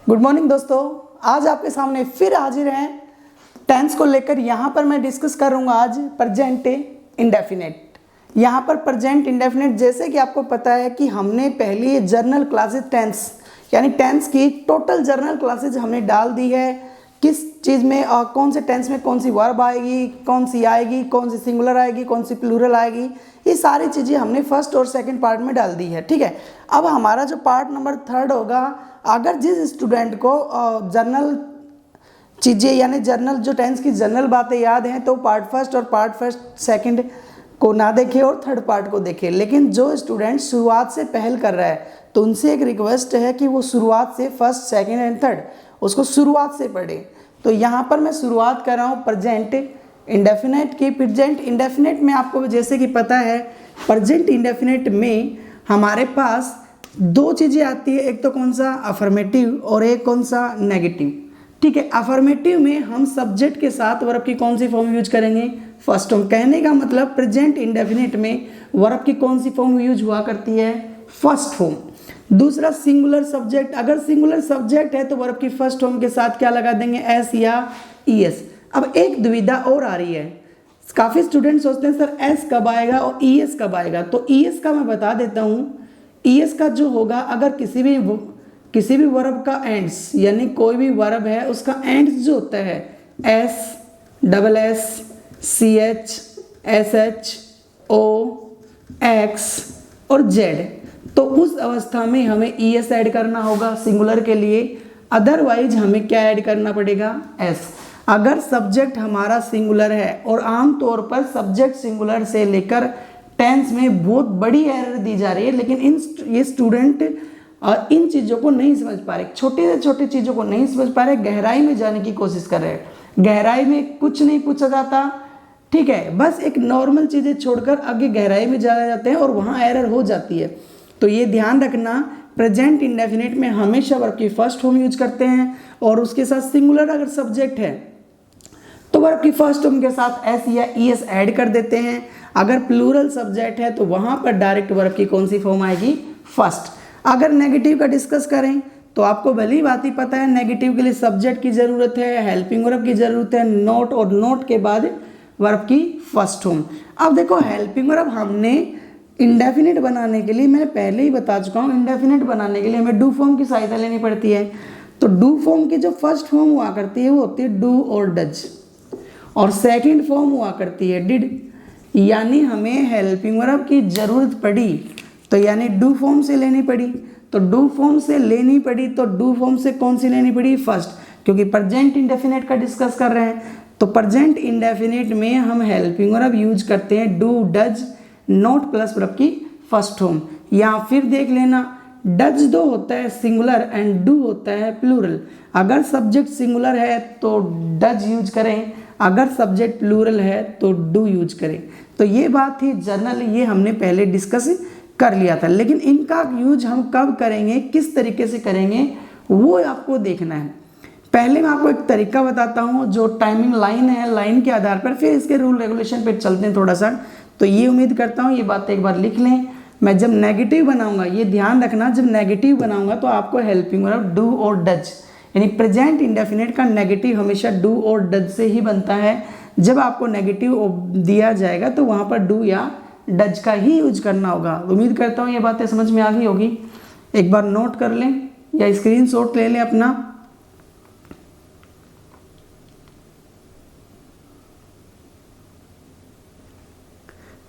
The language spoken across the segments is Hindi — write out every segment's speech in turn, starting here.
गुड मॉर्निंग दोस्तों, आज आपके सामने फिर हाजिर हैं टेंस को लेकर। यहाँ पर मैं डिस्कस करूँगा आज प्रेजेंट इंडेफिनेट। यहाँ पर प्रेजेंट इंडेफिनेट, जैसे कि आपको पता है कि हमने पहले जर्नल क्लासेज टेंस यानी टेंस की टोटल जर्नल क्लासेज हमने डाल दी है। किस चीज़ में कौन से टेंस में कौन सी वर्ब आएगी, कौन सी आएगी, कौन सी सिंगुलर आएगी, कौन सी प्लूरल आएगी, ये सारी चीज़ें हमने फर्स्ट और सेकंड पार्ट में डाल दी है। ठीक है, अब हमारा जो पार्ट नंबर 3 होगा, अगर जिस स्टूडेंट को जर्नल चीज़ें यानी जर्नल जो टेंस की जर्नल बातें याद हैं तो पार्ट फर्स्ट और पार्ट फर्स्ट सेकंड को ना देखे और थर्ड पार्ट को देखे। लेकिन जो स्टूडेंट शुरुआत से पहल कर रहा है तो उनसे एक रिक्वेस्ट है कि वो शुरुआत से फर्स्ट सेकंड एंड थर्ड उसको शुरुआत से पढ़े। तो यहाँ पर मैं शुरुआत कर रहा हूँ प्रेजेंट इंडेफिनेट की। प्रेजेंट इंडेफिनेट में आपको जैसे कि पता है, प्रेजेंट इंडेफिनेट में हमारे पास दो चीज़ें आती है, एक तो कौन सा अफर्मेटिव और एक कौन सा नेगेटिव। ठीक है, अफर्मेटिव में हम सब्जेक्ट के साथ वर्ब की कौन सी फॉर्म यूज करेंगे, फर्स्ट फॉर्म। कहने का मतलब प्रेजेंट इंडेफिनेट में वर्ब की कौन सी फॉर्म यूज हुआ करती है, फर्स्ट फॉर्म। दूसरा सिंगुलर सब्जेक्ट, अगर सिंगुलर सब्जेक्ट है तो वर्ब की फर्स्ट फॉर्म के साथ क्या लगा देंगे, एस या ईएस। अब एक दुविधा और आ रही है, काफ़ी स्टूडेंट सोचते हैं सर एस कब आएगा और ईएस कब आएगा। तो ईएस का मैं बता देता हूँ, ईएस का जो होगा अगर किसी भी वर्ब का एंड्स यानी कोई भी वर्ब है उसका एंड्स जो होता है S, double S, C H, S H, O, X और जेड, तो उस अवस्था में हमें ईएस ऐड करना होगा सिंगुलर के लिए। अदरवाइज हमें क्या ऐड करना पड़ेगा, एस। अगर सब्जेक्ट हमारा सिंगुलर है, और आमतौर पर सब्जेक्ट सिंगुलर से लेकर टेंस में बहुत बड़ी एरर दी जा रही है, लेकिन ये स्टूडेंट इन चीज़ों को नहीं समझ पा रहे, छोटे से छोटी चीज़ों को नहीं समझ पा रहे, गहराई में जाने की कोशिश कर रहे हैं। गहराई में कुछ नहीं पूछा जाता, ठीक है, बस एक नॉर्मल चीज़ें छोड़कर आगे गहराई में जाया जाते हैं और वहाँ एरर हो जाती है। तो ये ध्यान रखना, प्रेजेंट इंडेफिनेट में हमेशा वर्ब की फर्स्ट फॉर्म यूज करते हैं और उसके साथ सिंगुलर अगर सब्जेक्ट है तो वर्ब की फर्स्ट फॉर्म के साथ एस या ईएस ऐड कर देते हैं। अगर प्लूरल सब्जेक्ट है तो वहाँ पर डायरेक्ट वर्ब की कौन सी फॉर्म आएगी, फर्स्ट। अगर नेगेटिव का डिस्कस करें तो आपको भली बात ही पता है, नेगेटिव के लिए सब्जेक्ट की ज़रूरत है, हेल्पिंग वर्ब की ज़रूरत है, नोट, और नोट के बाद वर्ब की फर्स्ट फॉर्म। अब देखो, हेल्पिंग वर्ब हमने इंडेफिनेट बनाने के लिए, मैंने पहले ही बता चुका हूँ, इंडेफिनेट बनाने के लिए हमें डू फॉर्म की सहायता लेनी पड़ती है। तो डू फॉर्म की जो फर्स्ट फॉर्म हुआ करती है वो होती है डू और डज, और सेकंड फॉर्म हुआ करती है डिड। यानी हमें हेल्पिंग वर्ब की ज़रूरत पड़ी तो यानी डू फॉर्म से लेनी पड़ी, तो डू फॉर्म से लेनी पड़ी, तो डू फॉर्म से कौन सी लेनी पड़ी, फर्स्ट, क्योंकि प्रेजेंट इंडेफिनेट का डिस्कस कर रहे हैं। तो प्रेजेंट इंडेफिनेट में हम हेल्पिंग वर्ब यूज करते हैं do, does, note plus verb की फर्स्ट फॉर्म। या फिर देख लेना, डज दो होता है सिंगुलर एंड डू होता है प्लूरल। अगर सब्जेक्ट सिंगुलर है तो डज यूज करें, अगर सब्जेक्ट प्लूरल है तो डू यूज करें। तो ये बात थी जनरल, ये हमने पहले डिस्कस कर लिया था, लेकिन इनका यूज हम कब करेंगे, किस तरीके से करेंगे, वो आपको देखना है। पहले मैं आपको एक तरीका बताता हूँ जो टाइमिंग लाइन है, लाइन के आधार पर फिर इसके रूल रेगुलेशन पे चलते हैं थोड़ा सा। तो ये उम्मीद करता हूँ ये बात एक बार लिख लें। मैं जब नेगेटिव बनाऊंगा, ये ध्यान रखना, जब नेगेटिव बनाऊंगा तो आपको हेल्पिंग वर्ब डू और डज, यानी प्रेजेंट इंडेफिनेट का नेगेटिव हमेशा डू और डज से ही बनता है। जब आपको नेगेटिव दिया जाएगा तो वहाँ पर डू या डज का ही यूज करना होगा। उम्मीद करता हूँ ये बातें समझ में आ गई होगी। एक बार नोट कर लें या स्क्रीनशॉट ले लें अपना।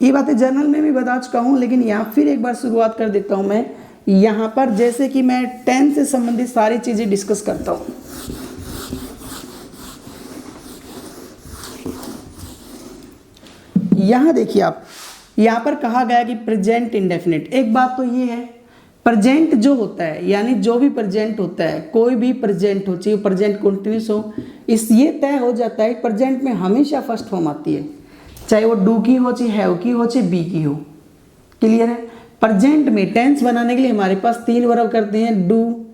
ये बातें जर्नल में भी बता चुका हूँ, लेकिन यहाँ फिर एक बार शुरुआत कर देता हूँ मैं। यहाँ पर जैसे कि मैं टेंस से संबंधित सारी चीज़ें डिस्कस करता हूँ। यहाँ देखिए आप, यहाँ पर कहा गया कि प्रेजेंट इंडेफिनेट। एक बात तो ये है, प्रेजेंट जो होता है यानी जो भी प्रेजेंट होता है, कोई भी प्रेजेंट हो, चाहे प्रेजेंट कंटिन्यूस हो, इस ये तय हो जाता है प्रेजेंट में हमेशा फर्स्ट फॉर्म आती है, चाहे वो डू की हो, चाहे हैव की हो, चाहे बी की हो। क्लियर है। प्रेजेंट में टेंस बनाने के लिए हमारे पास 3 वर्ब करते हैं, डू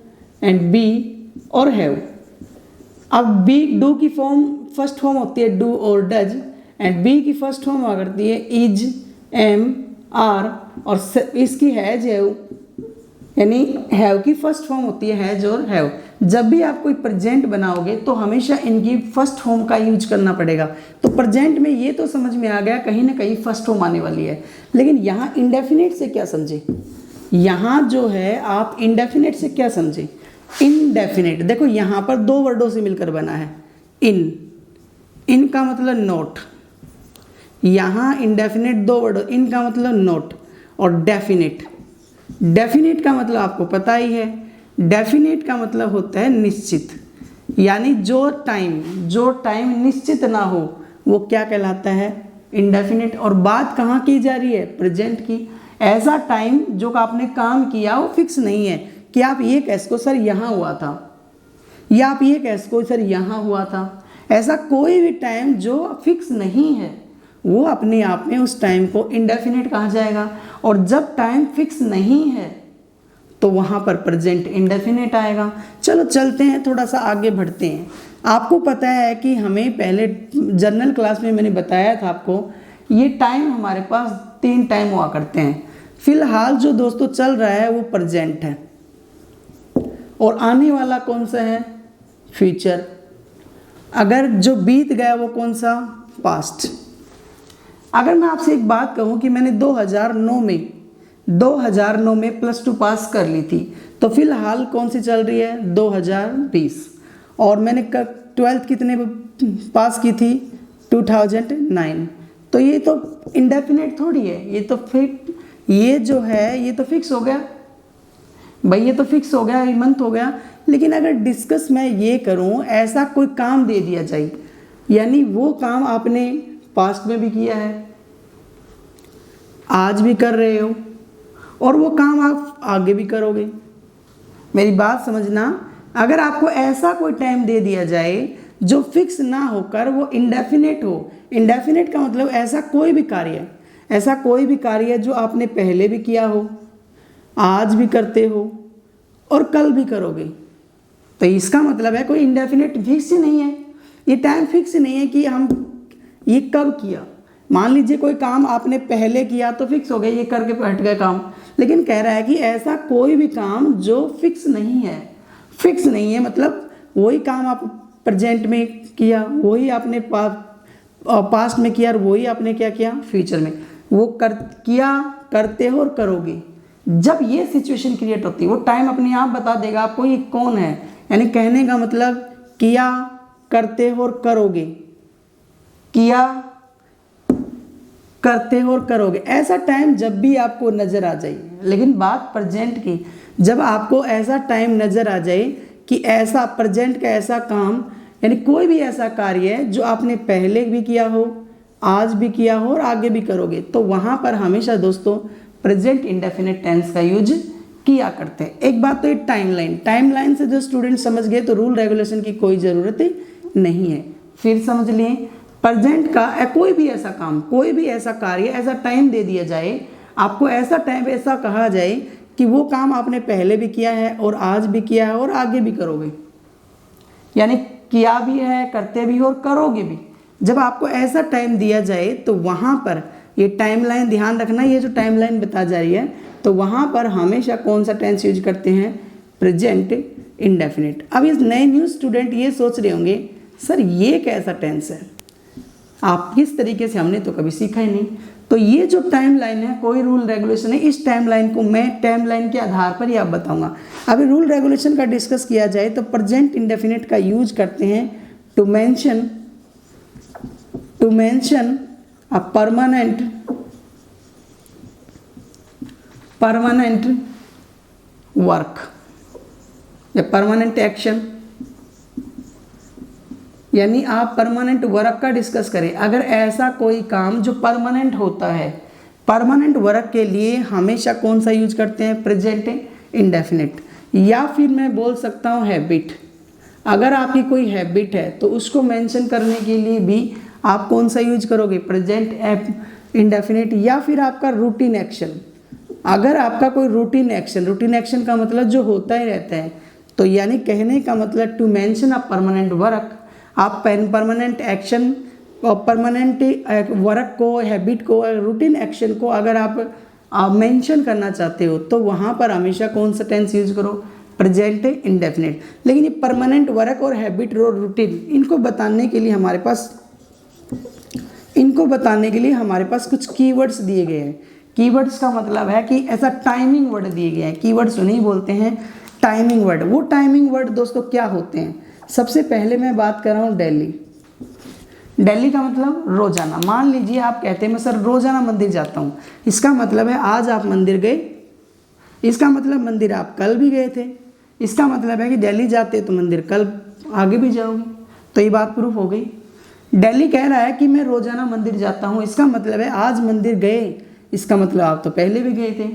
एंड बी और हैव। अब बी, डू की फॉर्म फर्स्ट फॉर्म होती है डू और डज, एंड बी की फर्स्ट फॉर्म हुआ करती है इज, एम, आर, और इसकी हैज, हैव, यानी हैव की फर्स्ट फॉर्म होती है हैज और हैव। जब भी आप कोई प्रेजेंट बनाओगे तो हमेशा इनकी फर्स्ट फॉर्म का यूज करना पड़ेगा। तो प्रेजेंट में ये तो समझ में आ गया कहीं ना कहीं फर्स्ट फॉर्म आने वाली है, लेकिन यहाँ इंडेफिनिट से क्या समझे? यहाँ जो है आप इंडेफिनिट से क्या समझे? इनडेफिनिट, देखो यहाँ पर दो वर्डों से मिलकर बना है। इन का मतलब नोट, यहाँ इंडेफिनिट दो वर्ड, इन का मतलब नोट, और डेफिनिट का मतलब आपको पता ही है। डेफिनिट का मतलब होता है निश्चित, यानी जो टाइम निश्चित ना हो वो क्या कहलाता है? इंडेफिनिट। और बात कहाँ की जा रही है? प्रेजेंट की। ऐसा टाइम जो आपने काम किया वो फिक्स नहीं है कि आप ये कह सको सर यहाँ हुआ था, या आप ये कह सको सर यहाँ हुआ था। ऐसा कोई भी टाइम जो फिक्स नहीं है वो अपने आप में उस टाइम को इंडेफिनिट कहा जाएगा। और जब टाइम फिक्स नहीं है तो वहाँ पर प्रेजेंट इंडेफिनिट आएगा। चलो चलते हैं, थोड़ा सा आगे बढ़ते हैं। आपको पता है कि हमें पहले जनरल क्लास में मैंने बताया था आपको, ये टाइम हमारे पास 3 टाइम हुआ करते हैं। फिलहाल जो दोस्तों चल रहा है वो प्रेजेंट है, और आने वाला कौन सा है? फ्यूचर। अगर जो बीत गया वो कौन सा? पास्ट। अगर मैं आपसे एक बात कहूँ कि मैंने 2009 में +2 पास कर ली थी, तो फिलहाल कौन सी चल रही है? 2020। और मैंने 12th कितने पास की थी? 2009। तो ये तो इंडेफिनिट थोड़ी है, ये तो फिक्स हो गया भाई, ये तो फिक्स हो गया, ये मंथ हो गया। लेकिन अगर डिस्कस मैं ये करूं, ऐसा कोई काम दे दिया जाए, यानी वो काम आपने पास्ट में भी किया है, आज भी कर रहे हो, और वो काम आप आगे भी करोगे। मेरी बात समझना, अगर आपको ऐसा कोई टाइम दे दिया जाए जो फिक्स ना होकर वो इंडेफिनिट हो। इंडेफिनिट का मतलब ऐसा कोई भी कार्य जो आपने पहले भी किया हो, आज भी करते हो और कल भी करोगे, तो इसका मतलब है कोई इंडेफिनिट फिक्स ही नहीं है। ये टाइम फिक्स नहीं है कि हम ये कब किया। मान लीजिए कोई काम आपने पहले किया तो फिक्स हो गया, ये करके हट गए काम। लेकिन कह रहा है कि ऐसा कोई भी काम जो फिक्स नहीं है, मतलब वही काम आप प्रेजेंट में किया, वही आपने पास्ट में किया, और वही आपने क्या किया फ्यूचर में, वो करते हो और करोगे। जब ये सिचुएशन क्रिएट होती है, वो टाइम अपने आप बता देगा आपको ये कौन है। यानी कहने का मतलब किया, करते हो और करोगे, किया, करते हो और करोगे। ऐसा टाइम जब भी आपको नज़र आ जाए, लेकिन बात प्रेजेंट की, जब आपको ऐसा टाइम नज़र आ जाए कि ऐसा प्रेजेंट का ऐसा काम, यानी कोई भी ऐसा कार्य है जो आपने पहले भी किया हो, आज भी किया हो और आगे भी करोगे, तो वहाँ पर हमेशा दोस्तों प्रेजेंट इंडेफिनिट टेंस का यूज किया करते हैं। एक बात तो ये टाइमलाइन से जो स्टूडेंट समझ गए तो रूल रेगुलेशन की कोई ज़रूरत नहीं है। फिर समझ लें, प्रेजेंट का कोई भी ऐसा काम, कोई भी ऐसा कार्य, ऐसा टाइम दे दिया जाए, आपको ऐसा टाइम ऐसा कहा जाए कि वो काम आपने पहले भी किया है और आज भी किया है और आगे भी करोगे, यानी किया भी है, करते भी हो और करोगे भी। जब आपको ऐसा टाइम दिया जाए तो वहाँ पर ये टाइमलाइन ध्यान रखना, ये जो टाइमलाइन बता जा रही है, तो वहाँ पर हमेशा कौन सा टेंस यूज करते हैं? Present indefinite. अब इस नए न्यू स्टूडेंट ये सोच रहे होंगे सर ये कैसा टेंस है, आप किस तरीके से, हमने तो कभी सीखा ही नहीं। तो ये जो टाइमलाइन है, कोई रूल रेगुलेशन है, इस टाइमलाइन को मैं टाइमलाइन के आधार पर ही आप बताऊंगा। अभी रूल रेगुलेशन का डिस्कस किया जाए तो प्रेजेंट इंडेफिनिट का यूज करते हैं to mention a permanent work या परमानेंट एक्शन, यानी आप परमानेंट वर्क का डिस्कस करें। अगर ऐसा कोई काम जो परमानेंट होता है, परमानेंट वर्क के लिए हमेशा कौन सा यूज करते हैं? Present indefinite. या फिर मैं बोल सकता हूँ हैबिट। अगर आपकी कोई हैबिट है तो उसको मेंशन करने के लिए भी आप कौन सा यूज करोगे? Present indefinite. या फिर आपका रूटीन एक्शन, अगर आपका कोई रूटीन एक्शन का मतलब जो होता ही रहता है, तो यानी कहने का मतलब to mention a permanent work, आप परमानेंट एक्शन और परमानेंट वर्क को, हैबिट को, रूटीन एक्शन को अगर आप आप मेंशन करना चाहते हो तो वहाँ पर हमेशा कौन सा टेंस यूज करो, प्रेजेंट इंडेफिनिट। लेकिन ये परमानेंट वर्क और हैबिट और रूटीन इनको बताने के लिए हमारे पास कुछ कीवर्ड्स दिए गए हैं। कीवर्ड्स का मतलब है कि ऐसा टाइमिंग वर्ड दिए गए हैं। कीवर्ड्स नहीं बोलते हैं, टाइमिंग वर्ड। वो टाइमिंग वर्ड दोस्तों क्या होते हैं? सबसे पहले मैं बात कर रहा हूँ डेली। डेली का मतलब रोजाना। मान लीजिए आप कहते हैं मैं सर रोजाना मंदिर जाता हूँ, इसका मतलब है आज आप मंदिर गए, इसका मतलब मंदिर आप कल भी गए थे, इसका मतलब है कि डेली जाते तो मंदिर कल आगे भी जाओगे, तो ये बात प्रूफ हो गई। डेली कह रहा है कि मैं रोजाना मंदिर जाता हूँ, इसका मतलब है आज मंदिर गए, इसका मतलब आप तो पहले भी गए थे,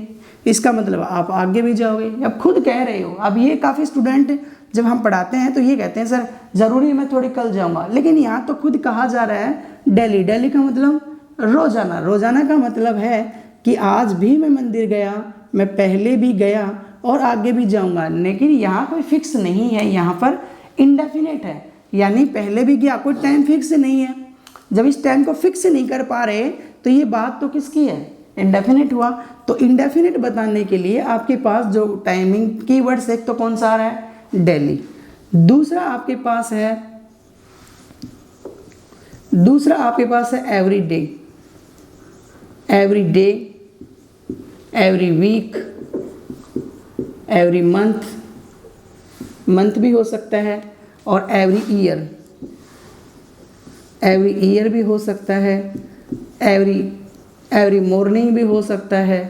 इसका मतलब आप आगे भी जाओगे। अब खुद कह रहे हो। अब ये काफ़ी स्टूडेंट जब हम पढ़ाते हैं तो ये कहते हैं सर ज़रूरी मैं थोड़ी कल जाऊँगा, लेकिन यहाँ तो खुद कहा जा रहा है डेली। डेली का मतलब रोज़ाना। रोज़ाना का मतलब है कि आज भी मैं मंदिर गया, मैं पहले भी गया और आगे भी जाऊँगा। लेकिन यहाँ कोई फिक्स नहीं है, यहाँ पर इंडेफिनेट है, यानी पहले भी गया, कोई टाइम फिक्स नहीं है। जब इस टाइम को फिक्स नहीं कर पा रहे तो ये बात तो किसकी है? इंडेफिनिट हुआ। तो इंडेफिनिट बताने के लिए आपके पास जो टाइमिंग कीवर्ड्स, एक तो कौन सा आ रहा है? डेली। दूसरा आपके पास है every day. Every day, every week, every month, month भी हो सकता है, और एवरी ईयर, एवरी ईयर भी हो सकता है, एवरी मॉर्निंग भी हो सकता है,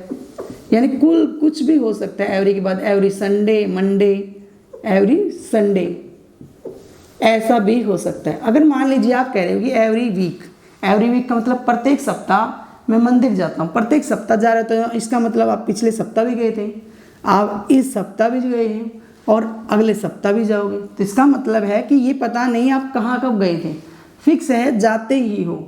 यानी कुल कुछ भी हो सकता है। एवरी के बाद every Sunday, Monday, every Sunday, ऐसा भी हो सकता है। अगर मान लीजिए आप कह रहे हो कि एवरी वीक का मतलब प्रत्येक सप्ताह मैं मंदिर जाता हूँ, प्रत्येक सप्ताह जा रहे हो, तो इसका मतलब आप पिछले सप्ताह भी गए थे, आप इस सप्ताह भी गए हैं और अगले सप्ताह भी जाओगे। तो इसका मतलब है कि ये पता नहीं आप कहाँ कब गए थे, फिक्स है, जाते ही हो।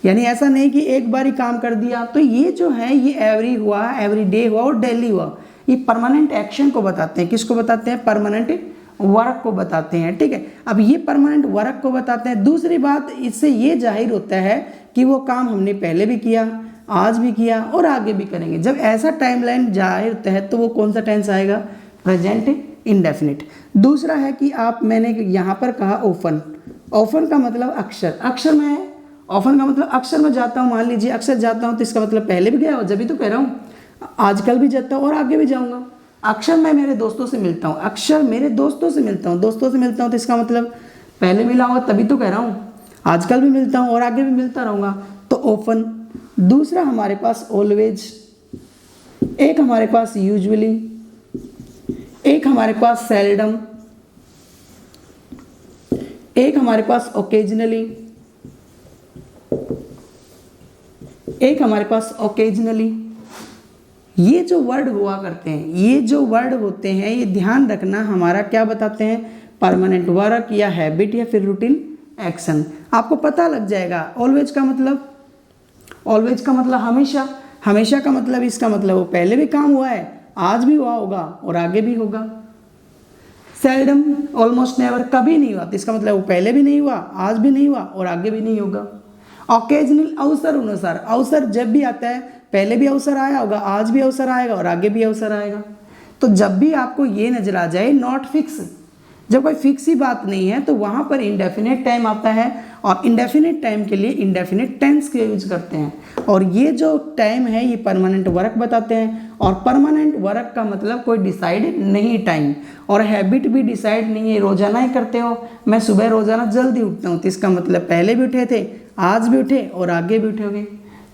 यानी ऐसा नहीं कि एक बार ही काम कर दिया। तो ये जो है ये एवरी हुआ, एवरी डे हुआ और डेली हुआ, ये परमानेंट एक्शन को बताते हैं। किसको बताते हैं? परमानेंट वर्क को बताते हैं। ठीक है, अब ये परमानेंट वर्क को बताते हैं। दूसरी बात, इससे ये जाहिर होता है कि वो काम हमने पहले भी किया, आज भी किया और आगे भी करेंगे। जब ऐसा टाइमलाइन जाहिर होता है तो वो कौन सा टेंस आएगा? Present indefinite. दूसरा है कि मैंने यहाँ पर कहा ओफन। ओफन का मतलब अक्सर में, ऑफन का मतलब अक्सर मैं जाता हूँ। मान लीजिए अक्सर जाता हूँ तो इसका मतलब पहले भी गया हो, जब भी तो कह रहा हूँ आजकल भी जाता हूँ और आगे भी जाऊँगा। अक्सर मैं मेरे दोस्तों से मिलता हूँ, दोस्तों से मिलता हूँ तो इसका मतलब पहले मिला होगा तभी तो कह रहा हूँ, आजकल भी मिलता हूँ और आगे भी मिलता रहूँगा, तो ओफन। दूसरा हमारे पास ऑलवेज, एक हमारे पास यूजुअली, एक हमारे पास सेल्डम, एक हमारे पास ओकेजनली, एक हमारे पास ओकेजनली। ये जो वर्ड हुआ करते हैं, ये जो वर्ड होते हैं, ये ध्यान रखना, हमारा क्या बताते हैं? परमानेंट वर्क या हैबिट या फिर रूटीन एक्शन। आपको पता लग जाएगा। ऑलवेज का मतलब हमेशा, हमेशा का मतलब इसका मतलब वो पहले भी काम हुआ है, आज भी हुआ होगा और आगे भी होगा। सेल्डम, ऑलमोस्ट नेवर, कभी नहीं हुआ, तो इसका मतलब वो पहले भी नहीं हुआ, आज भी नहीं हुआ और आगे भी नहीं होगा। ऑकेजनल, अवसर अनुसार, अवसर जब भी आता है, पहले भी अवसर आया होगा, आज भी अवसर आएगा और आगे भी अवसर आएगा। तो जब भी आपको ये नजर आ जाए नॉट फिक्स, जब कोई फिक्स ही बात नहीं है, तो वहाँ पर इंडेफिनेट टाइम आता है, और इंडेफिनेट टाइम के लिए इंडेफिनेट टेंस का यूज करते हैं। और ये जो टाइम है ये परमानेंट वर्क बताते हैं, और परमानेंट वर्क का मतलब कोई डिसाइड नहीं टाइम, और हैबिट भी डिसाइड नहीं है, रोजाना ही करते हो। मैं सुबह रोजाना जल्दी उठता हूँ, तो इसका मतलब पहले भी उठे थे, आज भी उठे और आगे भी उठोगे।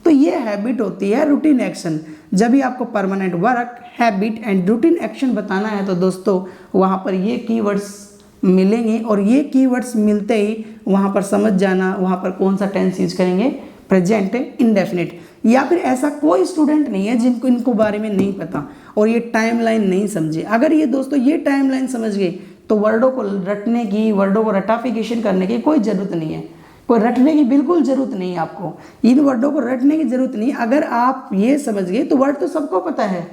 तो ये हैबिट होती है रूटीन एक्शन। जब भी आपको permanent work, habit and routine action बताना है तो दोस्तों वहाँ पर ये कीवर्ड्स मिलेंगे, और ये कीवर्ड्स मिलते ही वहाँ पर समझ जाना वहाँ पर कौन सा टेंस यूज करेंगे, प्रेजेंट इंडेफिनिट। या फिर ऐसा कोई स्टूडेंट नहीं है जिनको इनको बारे में नहीं पता और ये टाइमलाइन नहीं समझे। अगर ये दोस्तों ये टाइमलाइन समझ गए तो वर्डों को रटने की, वर्डों को रटाफिकेशन करने की कोई ज़रूरत नहीं है, कोई रटने की बिल्कुल ज़रूरत नहीं है। आपको इन वर्डों को रटने की ज़रूरत नहीं। अगर आप ये समझ गए तो वर्ड तो सबको पता है,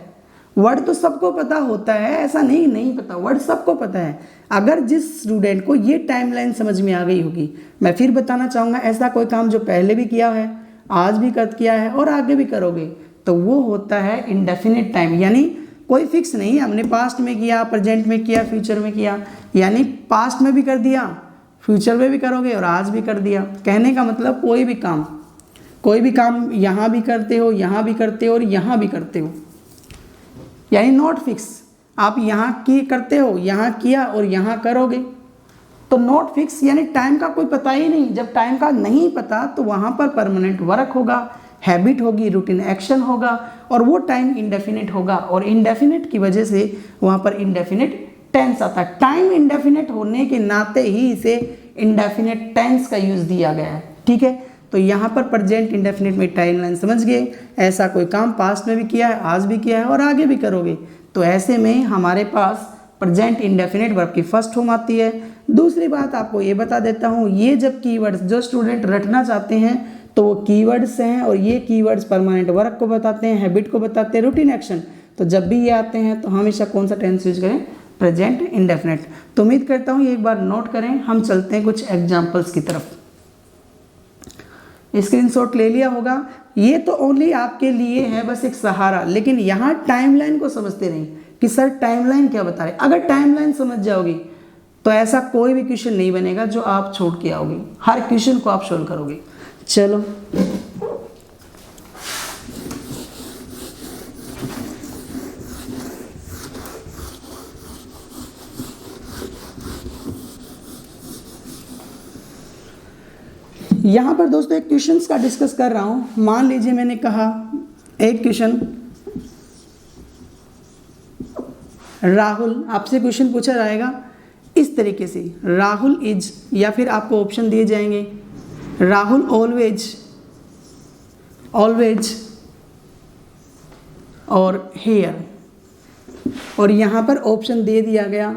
वर्ड तो सबको पता होता है, ऐसा नहीं पता, वर्ड सबको पता है। अगर जिस स्टूडेंट को ये टाइमलाइन समझ में आ गई होगी, मैं फिर बताना चाहूँगा, ऐसा कोई काम जो पहले भी किया है, आज भी किया है और आगे भी करोगे, तो वो होता है इंडेफिनिट टाइम, यानी कोई फिक्स नहीं, हमने पास्ट में किया, प्रेजेंट में किया, फ्यूचर में किया, यानी पास्ट में भी कर दिया, फ्यूचर में भी करोगे और आज भी कर दिया। कहने का मतलब कोई भी काम यहाँ भी करते हो, यहाँ भी करते हो और यहाँ भी करते हो, यानी नॉट फिक्स। आप यहाँ की करते हो, यहाँ किया और यहाँ करोगे, तो नॉट फिक्स यानी टाइम का कोई पता ही नहीं। जब टाइम का नहीं पता तो वहाँ पर परमानेंट वर्क होगा, हैबिट होगी, रूटीन एक्शन होगा और वो टाइम इंडेफिनिट होगा, और इंडेफिनिट की वजह से वहाँ पर इंडेफिनिट टेंस आता है। टाइम इंडेफिनिट होने के नाते ही इसे इंडेफिनिट टेंस का यूज़ दिया गया है, ठीक है। तो यहाँ पर प्रेजेंट इंडेफिनिट में टाइम लाइन समझ गए, ऐसा कोई काम पास्ट में भी किया है, आज भी किया है और आगे भी करोगे, तो ऐसे में हमारे पास प्रेजेंट इंडेफिनिट वर्ब की फर्स्ट फॉर्म आती है। दूसरी बात आपको ये बता देता हूँ, ये जब कीवर्ड्स जो स्टूडेंट रटना चाहते हैं तो वो कीवर्ड्स हैं, और ये कीवर्ड्स परमानेंट वर्क को बताते हैं, हैबिट को बताते हैं, रूटीन एक्शन। तो जब भी ये आते हैं तो हमेशा कौन सा टेंस यूज करें, प्रेजेंट इंडेफिनिट। तो उम्मीद करता हूँ ये एक बार नोट करें। हम चलते हैं कुछ एग्जाम्पल्स की तरफ। स्क्रीनशॉट ले लिया होगा, ये तो ओनली आपके लिए है बस एक सहारा, लेकिन यहाँ टाइमलाइन को समझते नहीं कि सर टाइमलाइन क्या बता रहे। अगर टाइमलाइन समझ जाओगी तो ऐसा कोई भी क्वेश्चन नहीं बनेगा जो आप छोड़ के आओगे, हर क्वेश्चन को आप सोल्व करोगे। चलो यहाँ पर दोस्तों एक क्वेश्चंस का डिस्कस कर रहा हूँ। मान लीजिए मैंने कहा एक क्वेश्चन, राहुल, आपसे क्वेश्चन पूछा जाएगा इस तरीके से, राहुल इज, या फिर आपको ऑप्शन दिए जाएंगे राहुल ऑलवेज, ऑलवेज और हेयर, और यहाँ पर ऑप्शन दे दिया गया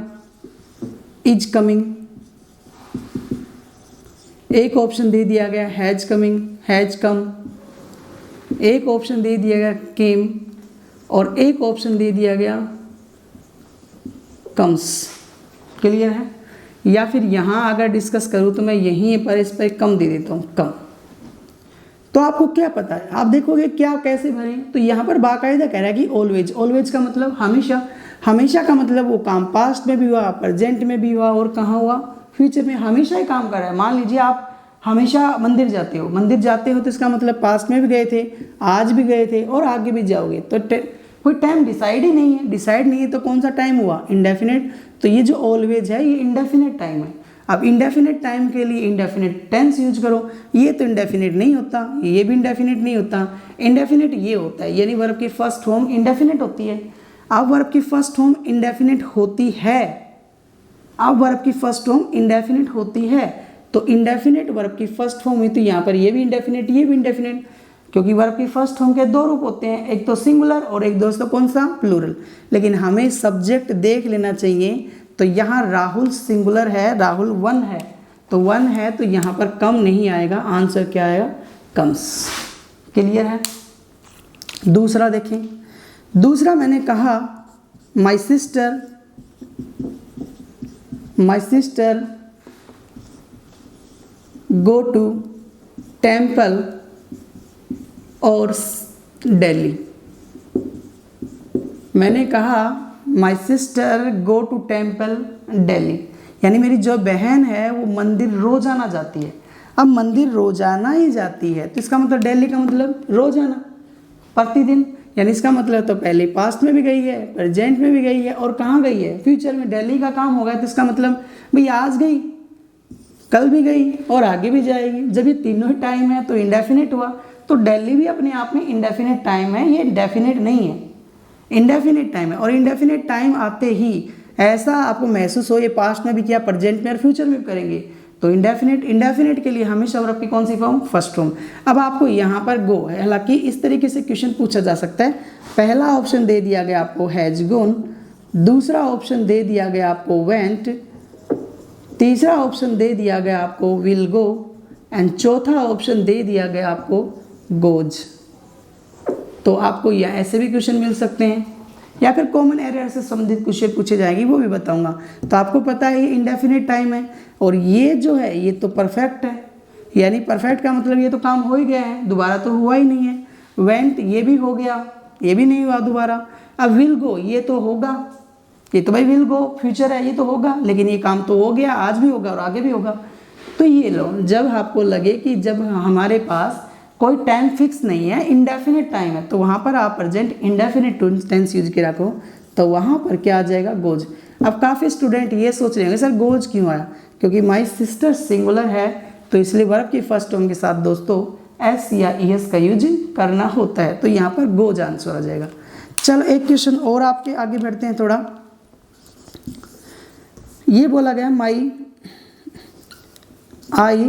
इज कमिंग, एक ऑप्शन दे दिया गया हैज कमिंग, हैज कम, एक ऑप्शन दे दिया गया केम, और एक ऑप्शन दे दिया गया कम्स। क्लियर है? या फिर यहाँ अगर डिस्कस करूँ तो मैं यहीं पर इस पर कम दे देता हूँ, कम। तो आपको क्या पता है, आप देखोगे क्या कैसे भरें। तो यहाँ पर बाकायदा कह रहा है कि ऑलवेज, ऑलवेज का मतलब हमेशा, हमेशा का मतलब वो काम पास्ट में भी हुआ, प्रेजेंट में भी हुआ और कहाँ हुआ, फ्यूचर में, हमेशा ही काम कर रहा है। मान लीजिए आप हमेशा मंदिर जाते हो, मंदिर जाते हो तो इसका मतलब पास्ट में भी गए थे, आज भी गए थे और आगे भी जाओगे। तो कोई टाइम डिसाइड ही नहीं है, डिसाइड नहीं है तो कौन सा टाइम हुआ, इंडेफिनिट। तो ये जो ऑलवेज है ये इंडेफिनिट टाइम है। अब इंडेफिनिट टाइम के लिए इंडेफिनिट टेंस यूज करो, ये तो इंडेफिनिट नहीं होता, ये भी इंडेफिनिट नहीं होता। इंडेफिनिट ये होता है, यानी वर्ब की फर्स्ट फॉर्म इंडेफिनिट होती है। अब वर्ब की फर्स्ट फॉर्म इंडेफिनिट होती है, अब वर्ब की फर्स्ट फॉर्म इंडेफिनिट होती है, तो इंडेफिनिट वर्ब की फर्स्ट फॉर्म हुई, तो यहाँ पर ये भी इंडेफिनिट, ये भी इंडेफिनिट, क्योंकि वर्ब की फर्स्ट फॉर्म के दो रूप होते हैं, एक तो सिंगुलर और एक दोस्तों कौन सा, प्लूरल। लेकिन हमें सब्जेक्ट देख लेना चाहिए। तो यहाँ राहुल सिंगुलर है, राहुल वन है, तो वन है तो यहाँ पर कम नहीं आएगा, आंसर क्या आएगा, कम्स। क्लियर है? दूसरा देखें, दूसरा मैंने कहा my sister go to temple और दिल्ली। मैंने कहा my sister go to temple Delhi, यानी मेरी जो बहन है वो मंदिर रोजाना जाती है। अब मंदिर रोजाना ही जाती है तो इसका मतलब दिल्ली का मतलब रोजाना, प्रतिदिन, यानी इसका मतलब तो पहले पास्ट में भी गई है, प्रेजेंट में भी गई है और कहाँ गई है, फ्यूचर में। दिल्ली का काम हो गया तो इसका मतलब भाई आज गई, कल भी गई और आगे भी जाएगी। जब ये तीनों ही टाइम है तो इंडेफिनिट हुआ। तो दिल्ली भी अपने आप में इंडेफिनिट टाइम है, ये डेफिनेट नहीं है, इंडेफिनिट टाइम है। और इंडेफिनिट टाइम आते ही ऐसा आपको महसूस हो ये पास्ट में भी किया, प्रेजेंट में और फ्यूचर में भी करेंगे, तो इंडेफिनिट के लिए हमेशा वर्ब की कौन सी फॉर्म, फर्स्ट फॉर्म। अब आपको यहाँ पर गो है, हालांकि इस तरीके से क्वेश्चन पूछा जा सकता है। पहला ऑप्शन दे दिया गया आपको हैज गोन, दूसरा ऑप्शन दे दिया गया आपको वेंट, तीसरा ऑप्शन दे दिया गया आपको विल गो, एंड चौथा ऑप्शन दे दिया गया आपको गोज। तो आपको या ऐसे भी क्वेश्चन मिल सकते हैं या फिर कॉमन एरर से संबंधित क्वेश्चन पूछे जाएंगे, वो भी बताऊंगा। तो आपको पता है ये इंडेफिनिट टाइम है और ये जो है ये तो परफेक्ट है, यानी परफेक्ट का मतलब ये तो काम हो ही गया है, दोबारा तो हुआ ही नहीं है। वेंट ये भी हो गया, ये भी नहीं हुआ दोबारा। अब विल गो ये तो होगा, ये तो भाई विल गो फ्यूचर है, ये तो होगा, लेकिन ये काम तो हो गया, आज भी होगा और आगे भी होगा। तो ये लो, जब आपको लगे कि जब हमारे पास कोई टाइम फिक्स नहीं है, इंडेफिनिट टाइम है, तो वहाँ पर आप प्रेजेंट इंडेफिनिट टेंस यूज के रखो, तो वहाँ पर क्या आ जाएगा, गोज। अब काफ़ी स्टूडेंट ये सोच रहे होंगे सर गोज क्यों आया, क्योंकि माई सिस्टर सिंगुलर है, तो इसलिए वर्ब की फर्स्ट फॉर्म के साथ दोस्तों एस या ईएस का यूज करना होता है, तो यहाँ पर गोज आंसर आ जाएगा। चलो एक क्वेश्चन और आपके आगे बढ़ते हैं थोड़ा। ये बोला गया माई आई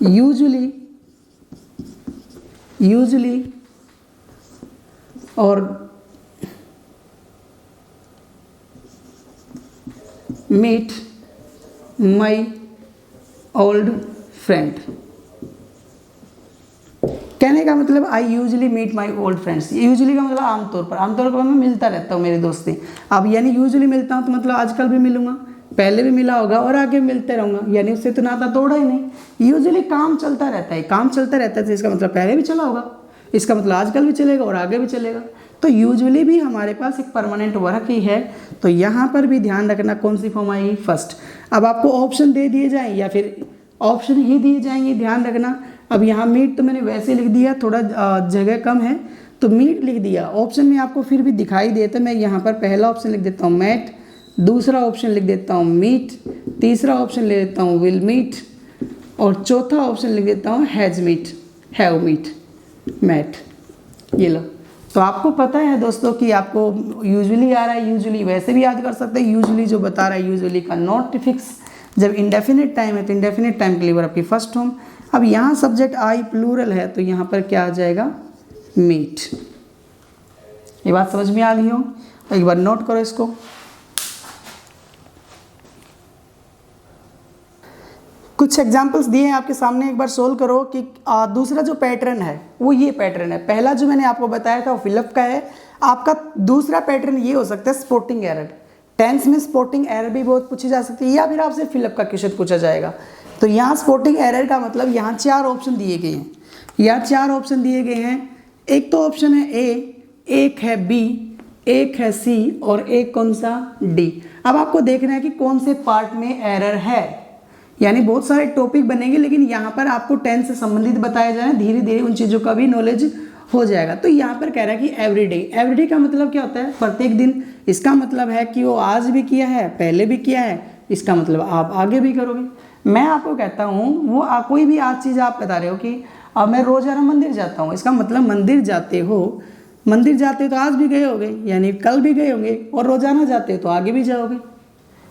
यूजुअली और मीट माई ओल्ड फ्रेंड। कहने का मतलब I usually meet my old friends. Usually का मतलब आमतौर पर मैं मिलता रहता हूँ मेरे दोस्त से। अब यानी यूजुअली मिलता हूँ तो मतलब आजकल भी मिलूंगा, पहले भी मिला होगा और आगे मिलते रहूँगा, यानी उससे तो नाता तोड़ा ही नहीं। यूजुअली काम चलता रहता है, काम चलता रहता है तो इसका मतलब पहले भी चला होगा, इसका मतलब आजकल भी चलेगा और आगे भी चलेगा। तो यूजुअली भी हमारे पास एक परमानेंट वर्क ही है, तो यहाँ पर भी ध्यान रखना कौन सी फॉर्म आएगी, फर्स्ट। अब आपको ऑप्शन दे दिए जाएँ या फिर ऑप्शन ही दिए जाएंगे, ध्यान रखना। अब यहाँ मीट तो मैंने वैसे लिख दिया, थोड़ा जगह कम है तो मीट लिख दिया। ऑप्शन में आपको फिर भी दिखाई देता, मैं यहाँ पर पहला ऑप्शन लिख देता हूँ मैट, दूसरा ऑप्शन लिख देता हूँ मीट, तीसरा ऑप्शन ले लेता हूँ विल मीट और चौथा ऑप्शन लिख देता हूँ has meet, have meet, met. ये लो, तो आपको पता है दोस्तों कि आपको यूजुअली आ रहा है, यूजुअली वैसे भी याद कर सकते हैं। यूजुअली जो बता रहा है यूजुअली का नॉट फिक्स, जब इंडेफिनिट टाइम है तो इंडेफिनिट टाइम के लिए वर्ब की फर्स्ट फॉर्म। अब यहाँ सब्जेक्ट आई प्लूरल है तो यहाँ पर क्या आ जाएगा, मीट। ये बात समझ में आ गई हो, एक बार नोट करो इसको। कुछ एग्जाम्पल्स दिए हैं आपके सामने, एक बार सोल्व करो कि दूसरा जो पैटर्न है वो ये पैटर्न है। पहला जो मैंने आपको बताया था वो फिलअप का है। आपका दूसरा पैटर्न ये हो सकता है स्पोर्टिंग एरर। टेंस में स्पोर्टिंग एरर भी बहुत पूछी जा सकती है या फिर आपसे फिलअप का क्वेश्चन पूछा जाएगा। तो यहाँ स्पोर्टिंग एरर का मतलब यहाँ 4 ऑप्शन दिए गए हैं, यहाँ 4 ऑप्शन दिए गए हैं। एक तो ऑप्शन है ए, एक है बी, एक है सी और एक कौन सा, डी। अब आपको देखना है कि कौन से पार्ट में एरर है, यानी बहुत सारे टॉपिक बनेंगे लेकिन यहाँ पर आपको टेंस से संबंधित बताया जाए, धीरे धीरे उन चीज़ों का भी नॉलेज हो जाएगा। तो यहाँ पर कह रहा है कि एवरीडे, एवरीडे का मतलब क्या होता है, प्रत्येक दिन। इसका मतलब है कि वो आज भी किया है, पहले भी किया है, इसका मतलब आप आगे भी करोगे। मैं आपको कहता हूँ वो कोई भी आज चीज़ आप बता रहे हो कि अब मैं रोज़ाना मंदिर जाता हूँ, इसका मतलब मंदिर जाते हो, मंदिर जाते हो तो आज भी गए होगे, यानी कल भी गए होंगे, और रोज़ाना जाते हो तो आगे भी जाओगे,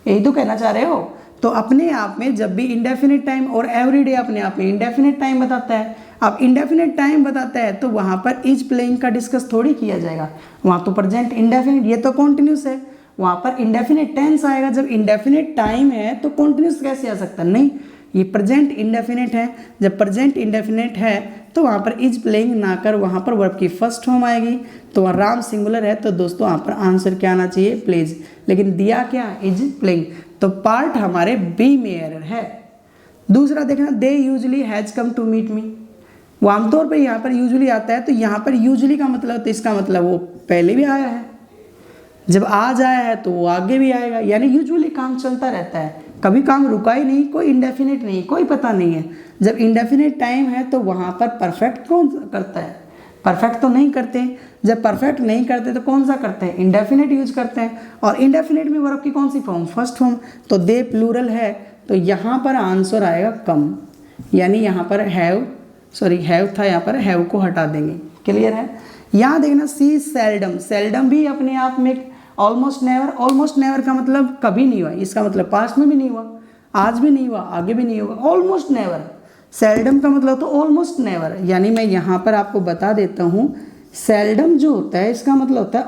यही तो कहना चाह रहे हो। तो अपने आप में जब भी इंडेफिनिट टाइम और एवरीडे अपने आप में इंडेफिनिट टाइम बताता है, अब इंडेफिनिट टाइम बताता है तो वहाँ पर इज प्लेइंग का डिस्कस थोड़ी किया जाएगा, वहाँ तो प्रेजेंट इंडेफिनिट, ये तो कॉन्टिन्यूस है, वहाँ पर इंडेफिनिट टेंस आएगा। जब इंडेफिनिट टाइम है तो कॉन्टिन्यूस कैसे आ सकता, नहीं, ये प्रेजेंट इंडेफिनिट है। जब प्रेजेंट इंडेफिनिट है तो वहाँ पर इज प्लेइंग ना कर वहाँ पर वर्ब की फर्स्ट फॉर्म आएगी। तो राम सिंगुलर है तो दोस्तों वहाँ पर आंसर क्या आना चाहिए, प्लेज, लेकिन दिया क्या, इज प्लेइंग। तो पार्ट हमारे बी में एरर है। दूसरा देखना, they usually has come to meet me, वो आमतौर पर यहाँ पर यूजुअली आता है, तो यहाँ पर यूजुअली का मतलब, तो इसका मतलब वो पहले भी आया है, जब आज आया है तो वो आगे भी आएगा, यानी यूजुअली काम चलता रहता है, कभी काम रुका ही नहीं, कोई इंडेफिनिट नहीं, कोई पता नहीं है। जब इंडेफिनिट टाइम है तो वहाँ पर परफेक्ट कौन करता है, परफेक्ट तो नहीं करते। जब परफेक्ट नहीं करते तो कौन सा करते हैं, इंडेफिनिट यूज करते हैं। और इंडेफिनिट में वर्ब की कौन सी फॉर्म, फर्स्ट फॉर्म। तो दे प्लूरल है तो यहाँ पर आंसर आएगा कम, यानी यहाँ पर हैव था, यहाँ पर हैव को हटा देंगे। क्लियर है। यहाँ देखना सी सेल्डम, सेल्डम भी अपने आप में ऑलमोस्ट नेवर, ऑलमोस्ट नेवर का मतलब कभी नहीं हुआ, इसका मतलब पास्ट में भी नहीं हुआ, आज भी नहीं हुआ, आगे भी नहीं होगा, ऑलमोस्ट नेवर। सेल्डम का मतलब तो ऑलमोस्ट नेवर, यानी मैं यहाँ पर आपको बता देता हूँ, सेल्डम जो होता है इसका मतलब होता है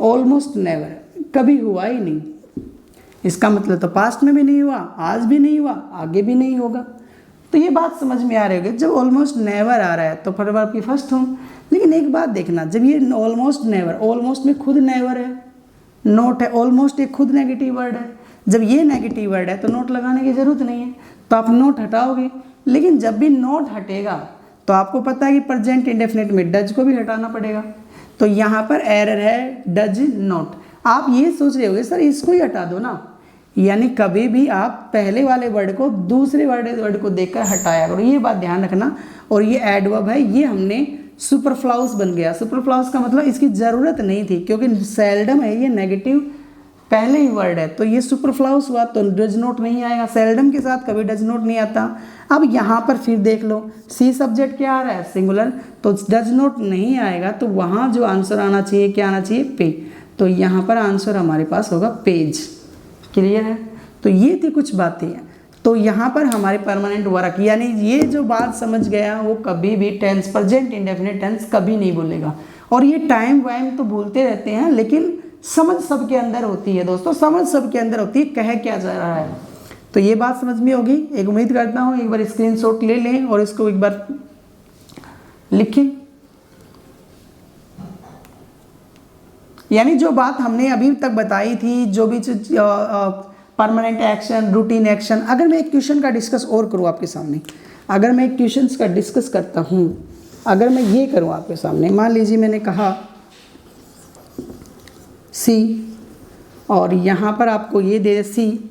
ऑलमोस्ट नेवर, कभी हुआ ही नहीं। इसका मतलब तो पास्ट में भी नहीं हुआ, आज भी नहीं हुआ, आगे भी नहीं होगा। तो ये बात समझ में आ रही होगी। जब ऑलमोस्ट नेवर आ रहा है तो फिर वर्ब की फर्स्ट फॉर्म। लेकिन एक बात देखना, जब ये ऑलमोस्ट नेवर, ऑलमोस्ट में खुद नेवर है, नोट है, ऑलमोस्ट एक खुद नेगेटिव वर्ड है, जब ये नेगेटिव वर्ड है तो नोट लगाने की जरूरत नहीं है, तो आप नोट हटाओगे। लेकिन जब भी नोट हटेगा तो आपको पता है कि प्रेजेंट इंडेफिनिट में डज को भी हटाना पड़ेगा, तो यहाँ पर एरर है डज नॉट। आप ये सोच रहे होगे सर इसको ही हटा दो ना, यानी कभी भी आप पहले वाले वर्ड को दूसरे वर्ड को देखकर हटाया करो, ये बात ध्यान रखना। और ये एडवर्ब है, ये हमने सुपरफ्लाउस बन गया। सुपरफ्लाउस का मतलब इसकी ज़रूरत नहीं थी, क्योंकि सेल्डम है, ये नेगेटिव पहले ही वर्ड है, तो ये सुपरफ्लाउस हुआ, तो डज नॉट नहीं आएगा। सेल्डम के साथ कभी डज नॉट नहीं आता। अब यहाँ पर फिर देख लो, सी सब्जेक्ट क्या आ रहा है, सिंगुलर, तो डज नॉट नहीं आएगा, तो वहाँ जो आंसर आना चाहिए क्या आना चाहिए, पे। तो यहाँ पर आंसर हमारे पास होगा पेज। क्लियर है? तो ये थी कुछ बातें। तो यहाँ पर हमारे परमानेंट वर्क, यानी ये जो बात समझ गया वो कभी भी टेंस, प्रेजेंट इंडेफिनिट टेंस कभी नहीं भूलेगा। और ये टाइम वाइम तो भूलते रहते हैं, लेकिन समझ सबके अंदर होती है दोस्तों, समझ सबके अंदर होती है, कह क्या जा रहा है। तो ये बात समझ में होगी, एक उम्मीद करता हूँ। एक बार स्क्रीनशॉट ले लें और इसको एक बार लिखें। यानी जो बात हमने अभी तक बताई थी, जो भी परमानेंट एक्शन, रूटीन एक्शन, अगर मैं एक क्वेश्चन का डिस्कस और करूँ आपके सामने, अगर मैं एक क्वेश्चन का डिस्कस करता हूँ, अगर मैं ये करूँ आपके सामने, मान लीजिए मैंने कहा सी, और यहाँ पर आपको ये दे सी,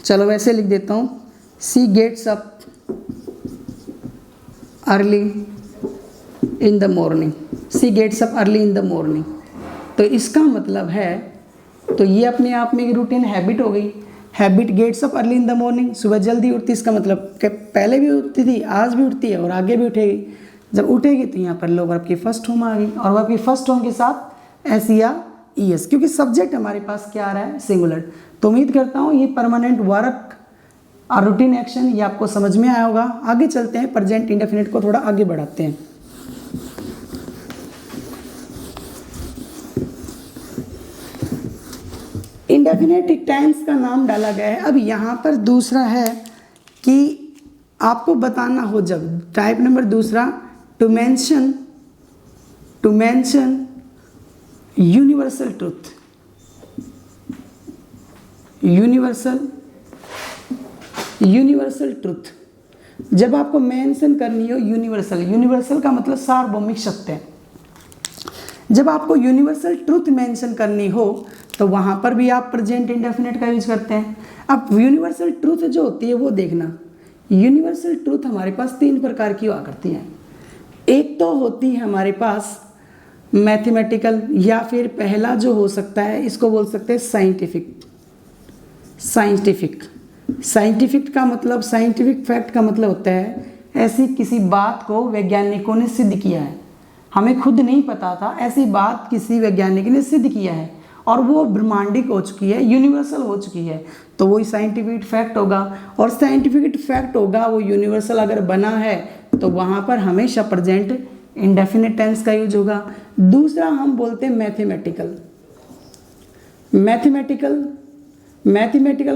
चलो वैसे लिख देता हूँ, she gets up early in the morning, she gets up early in the morning. तो इसका मतलब है, तो ये अपने आप में एक रूटीन हैबिट हो गई। Habit gets up early in the morning, सुबह जल्दी उठती, इसका मतलब कि पहले भी उठती थी, आज भी उठती है और आगे भी उठेगी। जब उठेगी तो यहाँ पर लो वर्ब की फर्स्ट फॉर्म आ गई, और वर्ब की फर्स्ट फॉर्म के साथ एस या ई एस, क्योंकि सब्जेक्ट हमारे पास क्या आ रहा है, सिंगुलर। तो उम्मीद करता हूँ ये परमानेंट वर्क और रूटीन एक्शन ये आपको समझ में आया होगा। आगे चलते हैं, प्रेजेंट इंडेफिनिट को थोड़ा आगे बढ़ाते हैं। इंडेफिनिट टेंस का नाम डाला गया है। अब यहाँ पर दूसरा है कि आपको बताना हो, जब टाइप नंबर दूसरा, to mention universal truth, universal truth. जब आपको मेंशन करनी हो यूनिवर्सल का मतलब सार्वभौमिक सत्य। जब आपको यूनिवर्सल ट्रूथ मेंशन करनी हो तो वहाँ पर भी आप प्रेजेंट इंडेफिनिट का यूज करते हैं। अब यूनिवर्सल ट्रूथ जो होती है वो देखना, यूनिवर्सल ट्रूथ हमारे पास 3 प्रकार की हुआ करती है। एक तो होती है हमारे पास मैथमेटिकल, या फिर पहला जो हो सकता है इसको बोल सकते हैं साइंटिफिक का मतलब, साइंटिफिक फैक्ट का मतलब होता है ऐसी किसी बात को वैज्ञानिकों ने सिद्ध किया है, हमें खुद नहीं पता था, ऐसी बात किसी वैज्ञानिक ने सिद्ध किया है और वो ब्रह्मांडिक हो चुकी है, यूनिवर्सल हो चुकी है, तो वही साइंटिफिक फैक्ट होगा। और साइंटिफिक फैक्ट होगा वो यूनिवर्सल अगर बना है तो वहाँ पर हमेशा प्रेजेंट इंडेफिनिट टेंस का यूज होगा। दूसरा हम बोलते हैं मैथमेटिकल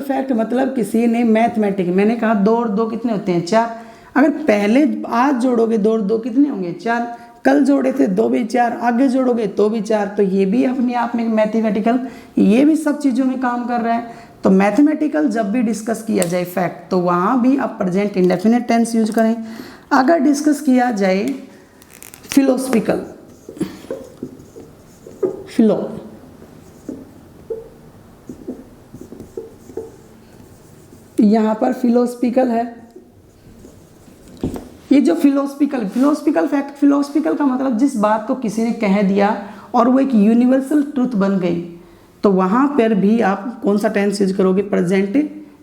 फैक्ट, मतलब किसी ने मैंने कहा 2 और 2 कितने होते हैं, 4। अगर पहले आज जोड़ोगे 2 और 2 कितने होंगे, 4। कल जोड़े थे 2 भी 4, आगे जोड़ोगे तो भी 4, तो ये भी अपने आप में मैथमेटिकल, ये भी सब चीज़ों में काम कर रहा है। तो मैथमेटिकल जब भी डिस्कस किया जाए फैक्ट, तो वहाँ भी आप प्रेजेंट इंडेफिनिट टेंस यूज करें। अगर डिस्कस किया जाए फिलोसफिकल, यहाँ पर फिलोसफिकल है, ये जो फिलोसफिकल फैक्ट, फिलोसफिकल का मतलब जिस बात को किसी ने कह दिया और वो एक यूनिवर्सल ट्रूथ बन गई, तो वहाँ पर भी आप कौन सा टेंस यूज करोगे, प्रेजेंट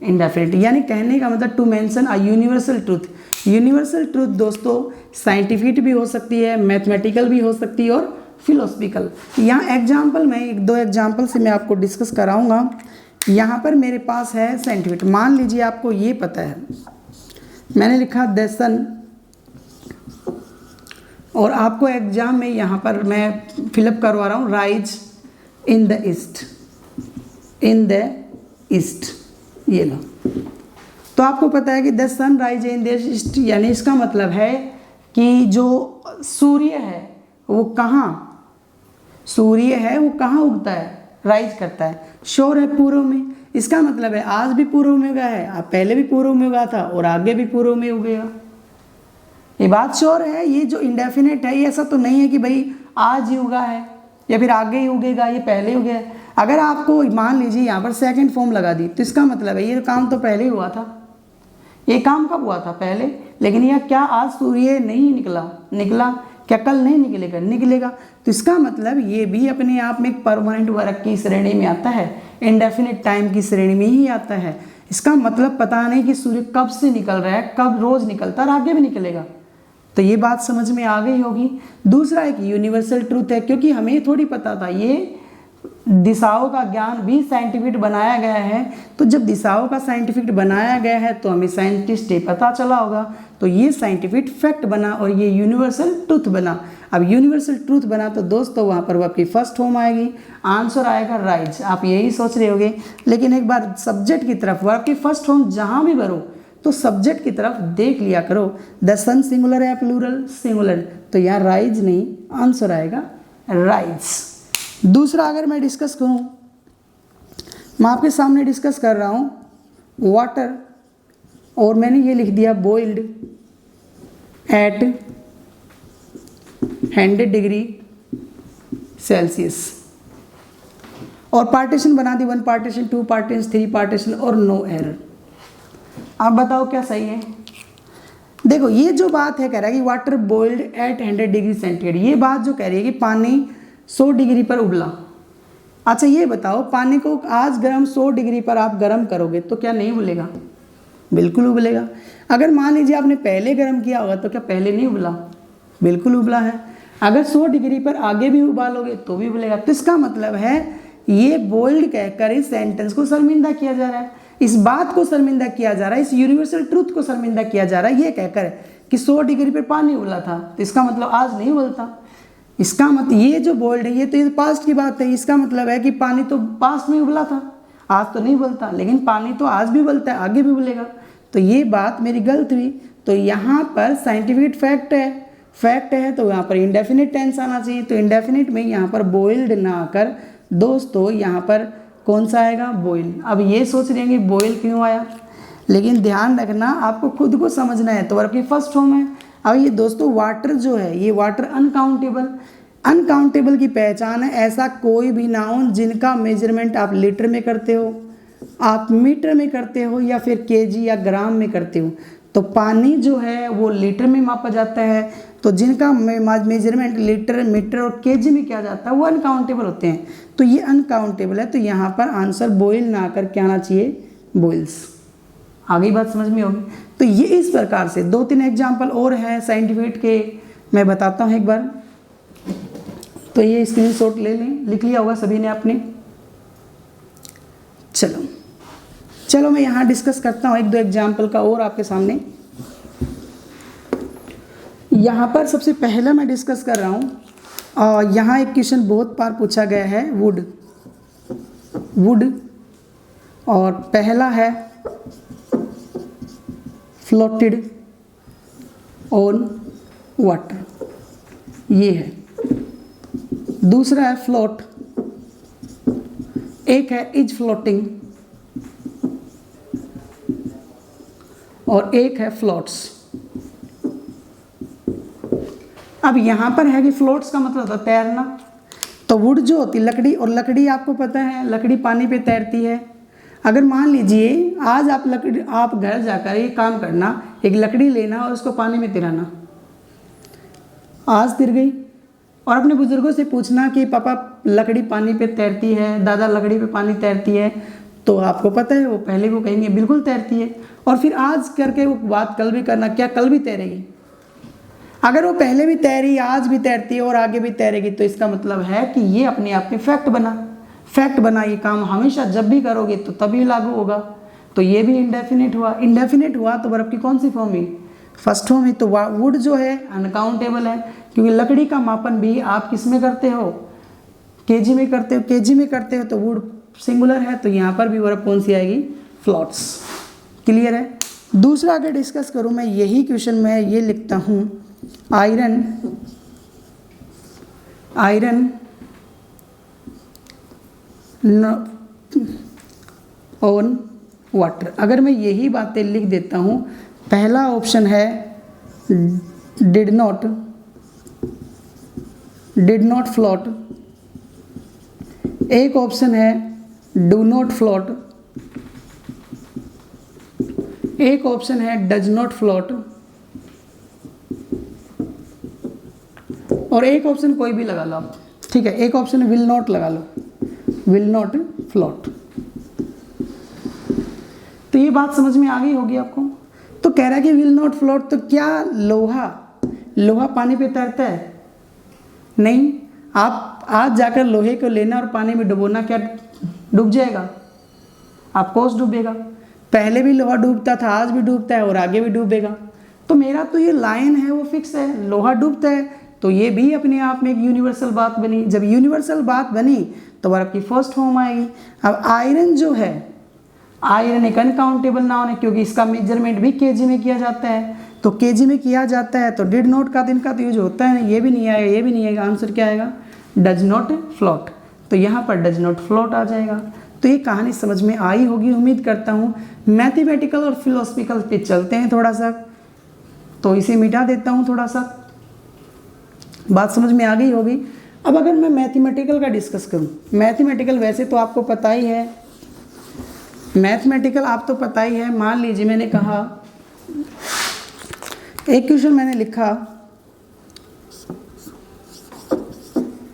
इंडेफिनिट। यानी कहने का मतलब to mention a universal truth. Universal truth दोस्तों साइंटिफिक भी हो सकती है, मैथमेटिकल भी हो सकती है और फिलोसफिकल। यहाँ एग्जाम्पल में 1-2 एग्जाम्पल से मैं आपको डिस्कस कराऊंगा। यहाँ पर मेरे पास है साइंटिफिक, मान लीजिए आपको ये पता है, मैंने लिखा द सन, और आपको एग्जाम में यहाँ पर मैं फिलअप करवा रहा हूँ राइज इन द ईस्ट, ये लो। तो आपको पता है कि the sun rise in the east, यानी इसका मतलब है कि जो सूर्य है वो कहाँ उगता है, राइज करता है। शोर है पूर्व में, इसका मतलब है आज भी पूर्व में उगा है, आप पहले भी पूर्व में उगा था और आगे भी पूर्व में उगेगा। ये बात श्योर है। ये जो इंडेफिनेट है ये ऐसा तो नहीं है कि भाई आज ही उगा है या फिर आगे ही उगेगा, ये पहले ही उगे। अगर आपको मान लीजिए यहाँ पर सेकंड फॉर्म लगा दी तो इसका मतलब है ये काम तो पहले ही हुआ था। ये काम कब हुआ था? पहले। लेकिन यह क्या आज सूर्य नहीं निकला? क्या कल नहीं निकलेगा। तो इसका मतलब ये भी अपने आप में एक परमानेंट वर्ग की श्रेणी में आता है, इंडेफिनिट टाइम की श्रेणी में ही आता है। इसका मतलब पता नहीं कि सूर्य कब से निकल रहा है, कब रोज निकलता है और आगे भी निकलेगा। तो ये बात समझ में आ गई होगी। दूसरा एक यूनिवर्सल ट्रूथ है, क्योंकि हमें थोड़ी पता था ये दिशाओं का ज्ञान भी साइंटिफिक बनाया गया है। तो जब दिशाओं का साइंटिफिक बनाया गया है तो हमें साइंटिस्ट ये पता चला होगा, तो ये साइंटिफिक फैक्ट बना और ये यूनिवर्सल ट्रूथ बना। अब यूनिवर्सल ट्रूथ बना तो दोस्तों वहाँ पर आपकी फर्स्ट फॉर्म आएगी, आंसर आएगा राइज। आप यही सोच रहे होगे, लेकिन एक बार सब्जेक्ट की तरफ आपकी फर्स्ट फॉर्म जहाँ भी भरो तो सब्जेक्ट की तरफ देख लिया करो। द सन सिंगुलर है प्लूरल? सिंगुलर। तो यहाँ राइज नहीं, आंसर आएगा राइज। दूसरा अगर मैं डिस्कस करूं, मैं आपके सामने डिस्कस कर रहा हूं वाटर और मैंने ये लिख दिया बॉइल्ड एट 100 डिग्री सेल्सियस और पार्टीशन बना दी 1 पार्टीशन 2 पार्टीशन 3 पार्टीशन और नो एरर। आप बताओ क्या सही है? देखो ये जो बात है कह रहा है कि water boiled at 100 degree centigrade, ये बात जो कह रही है कि पानी 100 डिग्री पर उबला। अच्छा ये बताओ पानी को आज गर्म 100 डिग्री पर आप गर्म करोगे तो क्या नहीं उबलेगा? बिल्कुल उबलेगा। अगर मान लीजिए आपने पहले गर्म किया होगा तो क्या पहले नहीं उबला? बिल्कुल उबला है। अगर 100 डिग्री पर आगे भी उबालोगे तो भी उबलेगा। तो इसका मतलब है ये बॉइल्ड कहकर इस सेंटेंस को शर्मिंदा किया जा रहा है, इस बात को शर्मिंदा किया जा रहा है, इस यूनिवर्सल ट्रूथ को शर्मिंदा किया जा रहा है ये कहकर कि 100 डिग्री पर पानी उबला था। तो इसका मतलब आज नहीं उबलता। इसका मतलब ये जो बॉइल्ड है ये तो पास्ट की बात है। इसका मतलब है कि पानी तो पास्ट में उबला था, आज तो नहीं उबलता, लेकिन पानी तो आज भी उबलता है, आगे भी उबलेगा। तो ये बात मेरी गलत हुई। तो यहाँ पर साइंटिफिक फैक्ट है तो यहाँ पर इंडेफिनिट टेंस आना चाहिए। तो इंडेफिनिट में यहाँ पर बॉइल्ड ना आकर दोस्तों यहाँ पर कौन सा आएगा? बॉइल। अब ये सोच रहे हैं कि बॉइल क्यों आया, लेकिन ध्यान रखना आपको खुद को समझना है। तो आपकी फर्स्ट फॉर्म है। अब ये दोस्तों वाटर जो है ये वाटर अनकाउंटेबल की पहचान है। ऐसा कोई भी नाउन जिनका मेजरमेंट आप लीटर में करते हो, आप मीटर में करते हो या फिर केजी या ग्राम में करते हो। तो पानी जो है वो लीटर में मापा जाता है, तो जिनका मेजरमेंट लीटर मीटर और केजी में किया जाता है वो अनकाउंटेबल होते हैं। तो ये अनकाउंटेबल है, तो यहाँ पर आंसर बॉइल ना आकर क्या आना चाहिए? बॉइल्स। आगे बात समझ में होगी। तो ये इस प्रकार से 2-3 एग्जाम्पल और हैं साइंटिफिक के, मैं बताता हूँ एक बार। तो ये स्क्रीनशॉट ले लें, लिख लिया होगा सभी ने आपने। चलो मैं यहाँ डिस्कस करता हूँ 1-2 एग्जाम्पल का और आपके सामने। यहाँ पर सबसे पहला मैं डिस्कस कर रहा हूँ, यहाँ एक क्वेश्चन बहुत बार पूछा गया है वुड और पहला है फ्लोटेड ऑन वाटर, ये है। दूसरा है फ्लोट, एक है इज फ्लोटिंग और एक है फ्लोट्स। अब यहाँ पर है कि फ्लोट्स का मतलब होता है तैरना। तो वुड जो होती है लकड़ी, और लकड़ी आपको पता है लकड़ी पानी पे तैरती है। अगर मान लीजिए आज आप घर जाकर ये काम करना, एक लकड़ी लेना और उसको पानी में तिराना, आज तिर गई, और अपने बुजुर्गों से पूछना कि पापा लकड़ी पानी पे तैरती है, दादा लकड़ी पे पानी तैरती है, तो आपको पता है वो पहले वो कहेंगे बिल्कुल तैरती है। और फिर आज करके वो बात कल भी करना, क्या कल भी तैरेगी? अगर वो पहले भी तैरी, आज भी तैरती है और आगे भी तैरेगी, तो इसका मतलब है कि ये अपने आप में फैक्ट बना। ये काम हमेशा जब भी करोगे तो तभी लागू होगा। तो ये भी इंडेफिनिट हुआ तो वर्ब की कौन सी फॉर्म हुई? फर्स्ट फॉर्म ही। तो वुड जो है अनकाउंटेबल है, क्योंकि लकड़ी का मापन भी आप किस में करते हो? केजी में करते हो तो वुड सिंगुलर है, तो यहाँ पर भी वर्ब कौन सी आएगी? फ्लोट्स। क्लियर है? दूसरा अगर डिस्कस करूँ मैं, यही क्वेश्चन में ये लिखता हूँ आयरन ऑन वाटर। अगर मैं यही बातें लिख देता हूँ, पहला ऑप्शन है डिड नॉट फ्लोट, एक ऑप्शन है डू नॉट फ्लोट, एक ऑप्शन है डज नॉट फ्लोट, और एक ऑप्शन कोई भी लगा लो आप, ठीक है, एक ऑप्शन विल नॉट लगा लो, विल नॉट फ्लोट। तो ये बात समझ में आ गई होगी आपको। तो कह रहा है कि विल नॉट फ्लोट, तो क्या लोहा पानी पे तैरता है? नहीं। आप आज जाकर लोहे को लेना और पानी में डुबोना, क्या डूब जाएगा? ऑफकोर्स डूबेगा। पहले भी लोहा डूबता था, आज भी डूबता है और आगे भी डूबेगा। तो मेरा तो ये लाइन है वो फिक्स है, लोहा डूबता है, तो ये भी अपने आप में एक यूनिवर्सल बात बनी। जब यूनिवर्सल बात बनी तो वह आपकी फर्स्ट फॉर्म आएगी। अब आयरन जो है, आयरन एक अनकाउंटेबल नाउन है क्योंकि इसका मेजरमेंट भी केजी में किया जाता है, तो केजी में किया जाता है तो डिड नॉट का दिन का तो यूज होता है, ये भी नहीं आएगा, ये भी नहीं आएगा। आंसर क्या आएगा? Does not float. तो यहाँ पर डज नॉट फ्लोट आ जाएगा। तो ये कहानी समझ में आई होगी उम्मीद करता हूँ। मैथमेटिकल और फिलोसफिकल पे चलते हैं थोड़ा सा, तो इसे मिटा देता हूँ थोड़ा सा, बात समझ में आ गई होगी। अब अगर मैं मैथमेटिकल का डिस्कस करूँ, मैथमेटिकल वैसे तो आपको पता ही है, मैथमेटिकल आप तो पता ही है। मान लीजिए मैंने कहा, एक क्वेश्चन मैंने लिखा,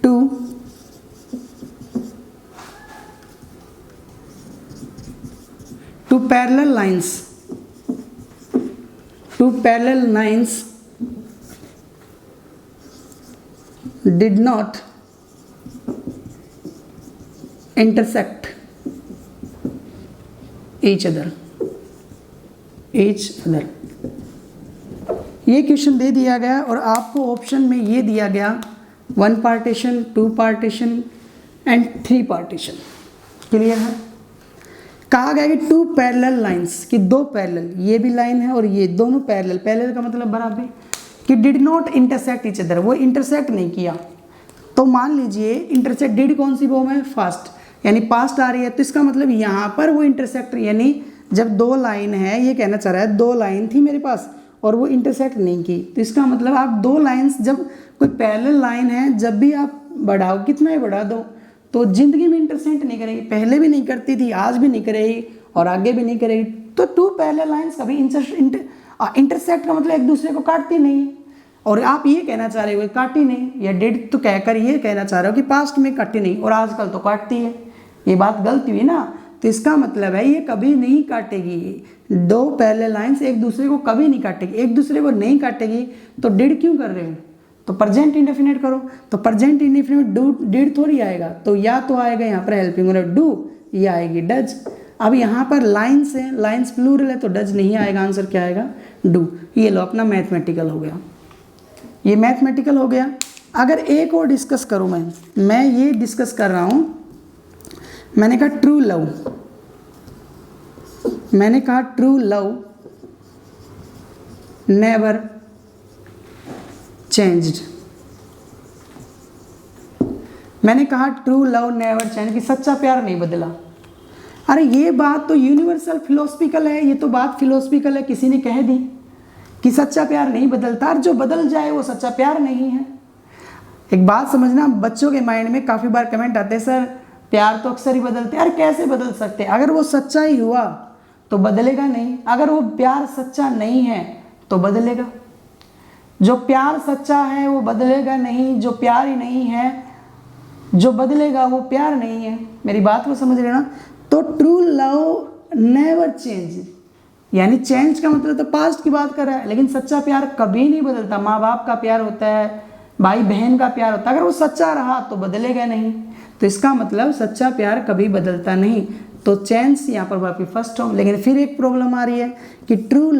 two parallel lines did not intersect each other। ये क्वेश्चन दे दिया गया और आपको ऑप्शन में ये दिया गया 1 partition, 2 partition and 3 partition. Clear है? कहा गया कि 2 पैरेलल लाइन्स, कि 2 पैरेलल, ये भी लाइन है और ये दोनों पैरेलल का मतलब बराबर, कि did not intersect each other, वो इंटरसेक्ट नहीं किया। तो मान लीजिए इंटरसेक्ट, डिड कौन सी फॉर्म है? फास्ट, यानी पास्ट आ रही है, तो इसका मतलब यहाँ पर वो इंटरसेक्ट, यानी जब 2 लाइन है, ये कहना चाह रहा है 2 लाइन थी मेरे पास और वो इंटरसेक्ट नहीं की, तो इसका मतलब आप 2 लाइन्स, जब कोई पैरेलल लाइन है, जब भी आप बढ़ाओ, कितना ही बढ़ा दो, तो जिंदगी में इंटरसेक्ट नहीं करेगी। पहले भी नहीं करती थी, आज भी नहीं करेगी और आगे भी नहीं करेगी। तो 2 पैरेलल लाइन्स कभी इंटरसेक्ट का मतलब एक दूसरे को काटती नहीं है। और आप ये कहना चाह रहे हो काटी नहीं, या डिड तो कहकर ये कहना चाह रहे हो कि पास्ट में काटी नहीं और आजकल तो काटती है, ये बात गलत हुई ना। तो इसका मतलब है ये कभी नहीं काटेगी। 2 पैरेलल लाइन्स एक दूसरे को कभी नहीं काटेगी, एक दूसरे को नहीं काटेगी। तो डिड क्यों कर रहे हो? तो प्रेजेंट इंडेफिनिट करो, तो प्रेजेंट इंडेफिनिट डू डिड थोड़ी आएगा, तो या तो आएगा यहाँ पर हेल्पिंग वर्ब डू, या आएगी डज। अब यहाँ पर लाइन्स है, लाइन्स प्लूरल है, तो डज नहीं आएगा, आंसर क्या आएगा? डू। ये लो अपना मैथमेटिकल हो गया, ये मैथमेटिकल हो गया। अगर एक और डिस्कस करूँ, मैं ये डिस्कस कर रहा हूँ, मैंने कहा ट्रू लव नेवर चेंज्ड। मैंने कहा ट्रू लव नेवर चेंज, कि सच्चा प्यार नहीं बदला। अरे ये बात तो यूनिवर्सल फिलोसफिकल है, ये तो बात फिलोसफिकल है, किसी ने कह दी कि सच्चा प्यार नहीं बदलता, और जो बदल जाए वो सच्चा प्यार नहीं है। एक बात समझना, बच्चों के माइंड में काफ़ी बार कमेंट आते हैं, सर प्यार तो अक्सर ही बदलते हैं। अरे कैसे बदल सकते हैं? अगर वो सच्चा ही हुआ तो बदलेगा नहीं, अगर वो प्यार सच्चा नहीं है तो बदलेगा। जो प्यार सच्चा है वो बदलेगा नहीं, जो प्यार ही नहीं है जो बदलेगा वो प्यार नहीं है। मेरी बात को समझ लेना। तो ट्रू लव नेवर चेंज, यानी चेंज का मतलब तो पास्ट की बात कर रहा है, लेकिन सच्चा प्यार कभी नहीं बदलता। माँ बाप का प्यार होता है, भाई बहन का प्यार होता है, अगर वो सच्चा रहा तो बदलेगा नहीं। तो इसका मतलब सच्चा प्यार कभी बदलता नहीं। तो चेंज यहाँ पर वापस फर्स्ट हो। लेकिन फिर एक प्रॉब्लम आ रही है कि ट्रू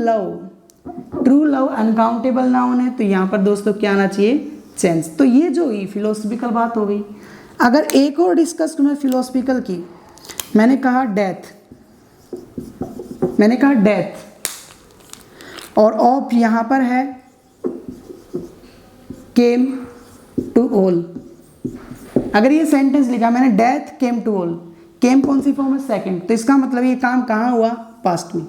लव अनकाउंटेबल नाउन है, तो यहाँ पर दोस्तों क्या आना चाहिए? चेंज। तो ये जो हुई फिलोसफिकल बात हो गई। अगर एक और डिस्कस मैं फिलोसफिकल की, मैंने कहा डेथ और ऑफ यहाँ पर है केम टू ऑल। अगर ये सेंटेंस लिखा मैंने, डेथ केम टू ऑल, केम कौन सी फॉर्म है, सेकंड, तो इसका मतलब ये काम कहाँ हुआ, पास्ट में।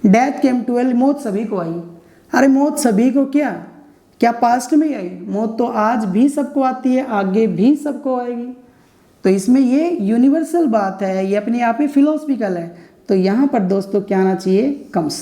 डेथ केम टू एल, मौत सभी को आई। अरे मौत सभी को क्या पास्ट में आई? मौत तो आज भी सबको आती है, आगे भी सबको आएगी। तो इसमें ये यूनिवर्सल बात है, ये अपने आप में फिलोसफिकल है। तो यहाँ पर दोस्तों क्या आना चाहिए, comes.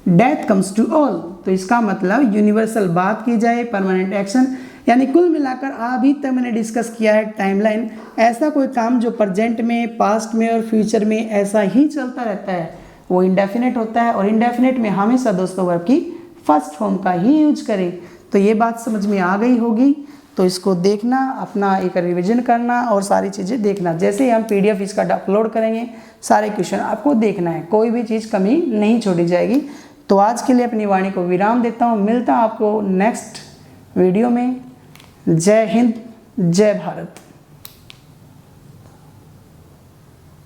Death comes to all, तो इसका मतलब यूनिवर्सल बात की जाए, परमानेंट एक्शन, यानी कुल मिलाकर अभी तक मैंने डिस्कस किया है टाइमलाइन, ऐसा कोई काम जो प्रेजेंट में, पास्ट में और फ्यूचर में ऐसा ही चलता रहता है वो इंडेफिनेट होता है। और इंडेफिनेट में हमेशा दोस्तों वर्ब की फर्स्ट फॉर्म का ही यूज करें। तो ये बात समझ में आ गई होगी, तो इसको देखना, अपना एक रिवीजन करना और सारी चीज़ें देखना। जैसे ही हम PDF इसका अपलोड करेंगे, सारे क्वेश्चन आपको देखना है, कोई भी चीज़ कमी नहीं छोड़ी जाएगी। तो आज के लिए अपनी वाणी को विराम देता हूँ, मिलता हूँ आपको नेक्स्ट वीडियो में। जय हिंद, जय भारत।